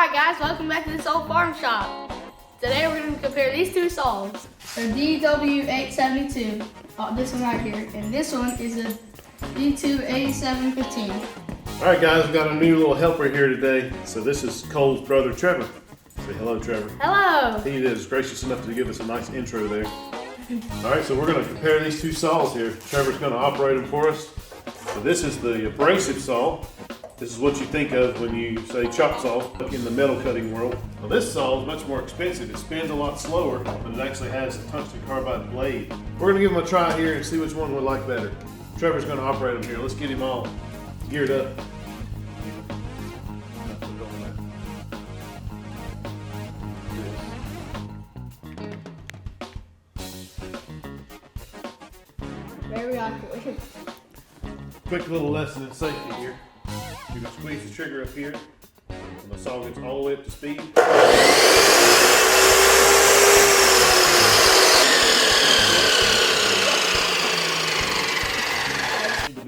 Alright guys, welcome back to this old farm shop. Today we're going to compare these two saws. The DW872, this one right here, and this one is a D28715. Alright guys, we've got a new little helper here today. So this is Cole's brother Trevor. Say hello, Trevor. Hello. He is gracious enough to give us a nice intro there. Alright, so we're going to compare these two saws here. Trevor's going to operate them for us. So this is the abrasive saw. This is what you think of when you say chop saw in the metal cutting world. Well, this saw is much more expensive. It spins a lot slower, but it actually has a tungsten carbide blade. We're going to give them a try here and see which one we like better. Trevor's going to operate them here. Let's get him all geared up. Very awkward. Quick little lesson in safety here. You can squeeze the trigger up here, and the saw gets all the way up to speed.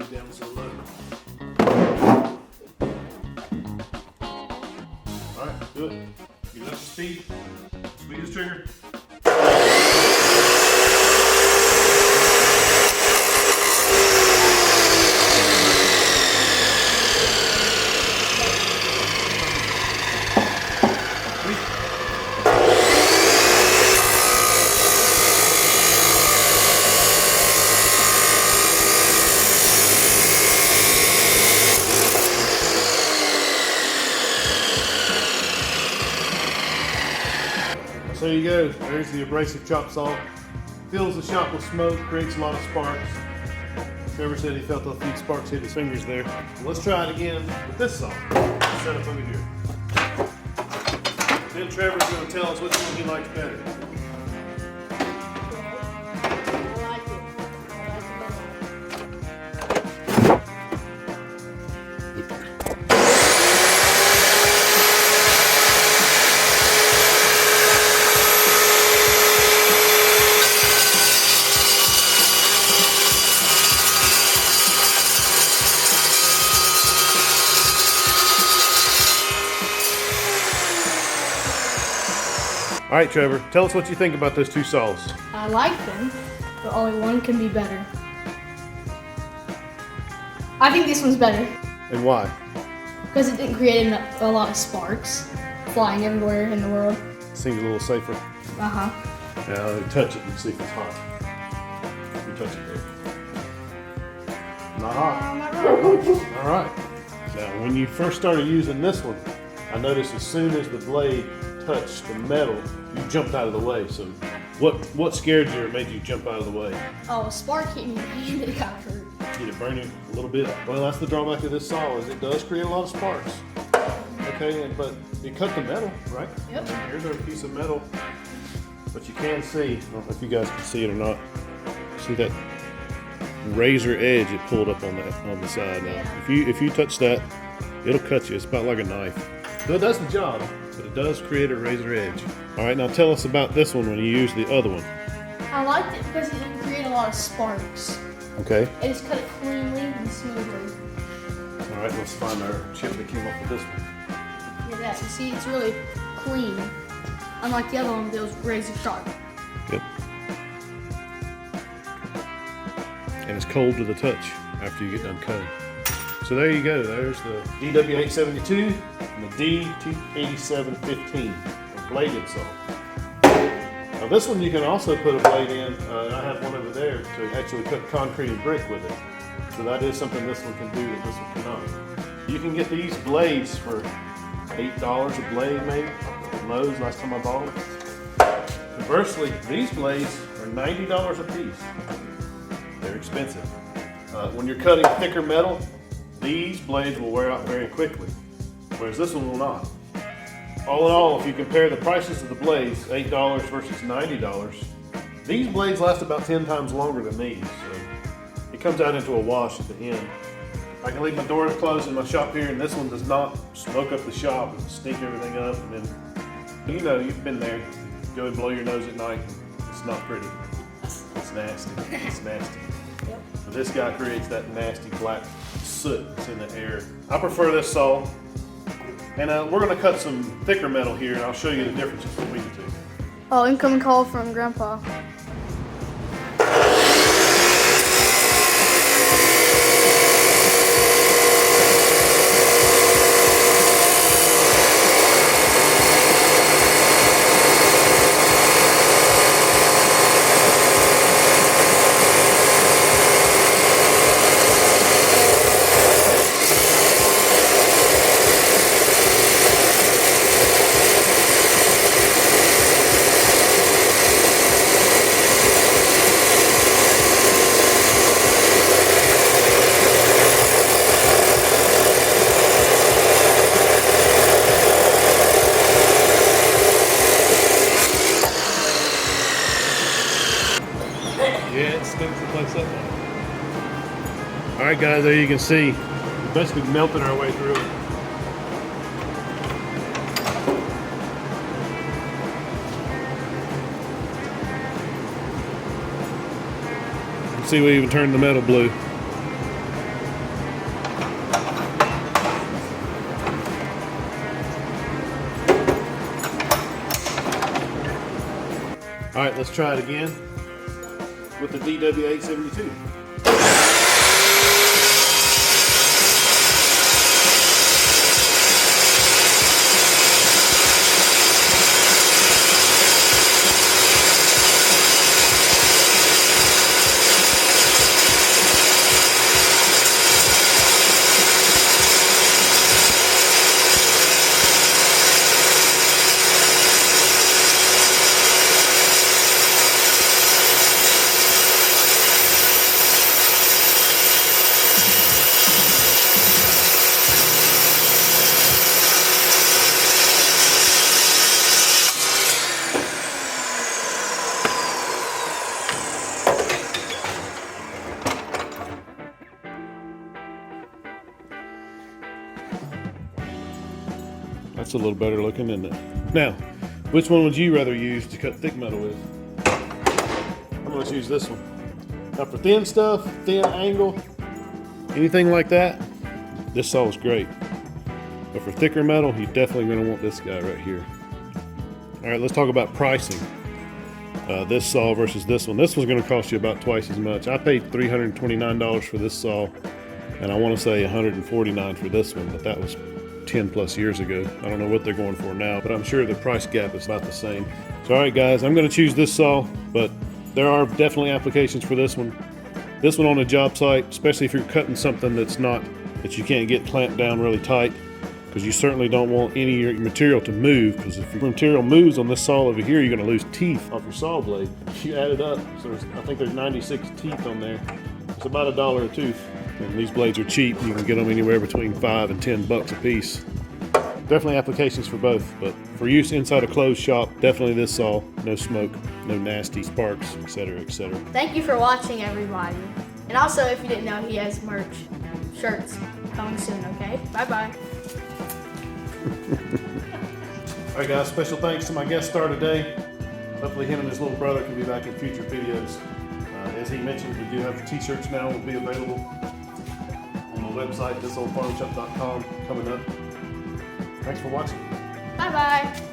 Down so low. All right, do it. Get it up to speed. Squeeze the trigger. So there you go, there's the abrasive chop saw. Fills the shop with smoke, creates a lot of sparks. Trevor said he felt a few sparks hit his fingers there. Let's try it again with this saw. Set up over here. Then Trevor's going to tell us which one he likes better. All right, Trevor, tell us what you think about those two saws. I like them, but only one can be better. I think this one's better. And why? Because it didn't create a lot of sparks flying everywhere in the world. Seems a little safer. Uh-huh. Now, touch it and see if it's hot. You touch it there. Not hot. Not really. All right. Now, when you first started using this one, I noticed as soon as the blade touched the metal, you jumped out of the way. So what scared you or made you jump out of the way? Oh, a spark hit me and it got hurt. Did it burn you a little bit? Well, that's the drawback of this saw, is it does create a lot of sparks. Okay, but you cut the metal, right? Yep. Here's our piece of metal, but you can see, I don't know if you guys can see it or not, see that razor edge it pulled up on the side now. If you touch that, it'll cut you. It's about like a knife. So it does the job, but it does create a razor edge. All right, now tell us about this one when you use the other one. I liked it because it didn't create a lot of sparks. Okay. It just cut it cleanly and smoothly. All right, let's find our chip that came off of this one. Look at that. You see, it's really clean. Unlike the other one, that was razor sharp. Yep. And it's cold to the touch after you get done cutting. So there you go. There's the DW872 and the D28715, a bladed saw. Now this one you can also put a blade in. I have one over there to actually cut concrete and brick with it. So that is something this one can do that this one cannot. You can get these blades for $8 a blade maybe at Lowe's last time I bought them. Conversely, these blades are $90 a piece. They're expensive. When you're cutting thicker metal, these blades will wear out very quickly, whereas this one will not. All in all, if you compare the prices of the blades, $8 versus $90, these blades last about 10 times longer than these. So it comes out into a wash at the end. I can leave my doors closed in my shop here, and this one does not smoke up the shop and stink everything up. And then, you know, you've been there. Go and blow your nose at night. It's not pretty. It's nasty. It's nasty. Yep. But this guy creates that nasty black soot that's in the air. I prefer this saw. And we're going to cut some thicker metal here, and I'll show you the differences between the two. Oh, incoming call from Grandpa. Yeah, it stinks the place up. Alright guys, there you can see, we basically melted our way through it. You can see we even turned the metal blue. Alright, let's try it again with the DW872. That's a little better looking, isn't it? Now, which one would you rather use to cut thick metal with? I'm going to use this one. Now for thin stuff, thin angle, anything like that, this saw is great. But for thicker metal, you're definitely going to want this guy right here. All right, let's talk about pricing. This saw versus this one. This one's going to cost you about twice as much. I paid $329 for this saw, and I want to say $149 for this one, but that was 10 plus years ago. I don't know what they're going for now, but I'm sure the price gap is about the same. So all right guys, I'm going to choose this saw, but there are definitely applications for this one. This one on a job site, especially if you're cutting something that you can't get clamped down really tight, because you certainly don't want any of your material to move, because if your material moves on this saw over here, you're going to lose teeth off your saw blade. You add it up, so I think there's 96 teeth on there. It's about $1 a tooth. And these blades are cheap. You can get them anywhere between $5 and $10 a piece. Definitely applications for both, but for use inside a closed shop, definitely this saw. No smoke, no nasty sparks, etc., etc. Thank you for watching, everybody. And also, if you didn't know, he has merch, shirts coming soon, okay? Bye-bye. All right, guys, special thanks to my guest star today. Hopefully him and his little brother can be back in future videos. As he mentioned, we do have the t-shirts now will be available on the website, thisoldfarmshop.com, coming up. Thanks for watching. Bye-bye.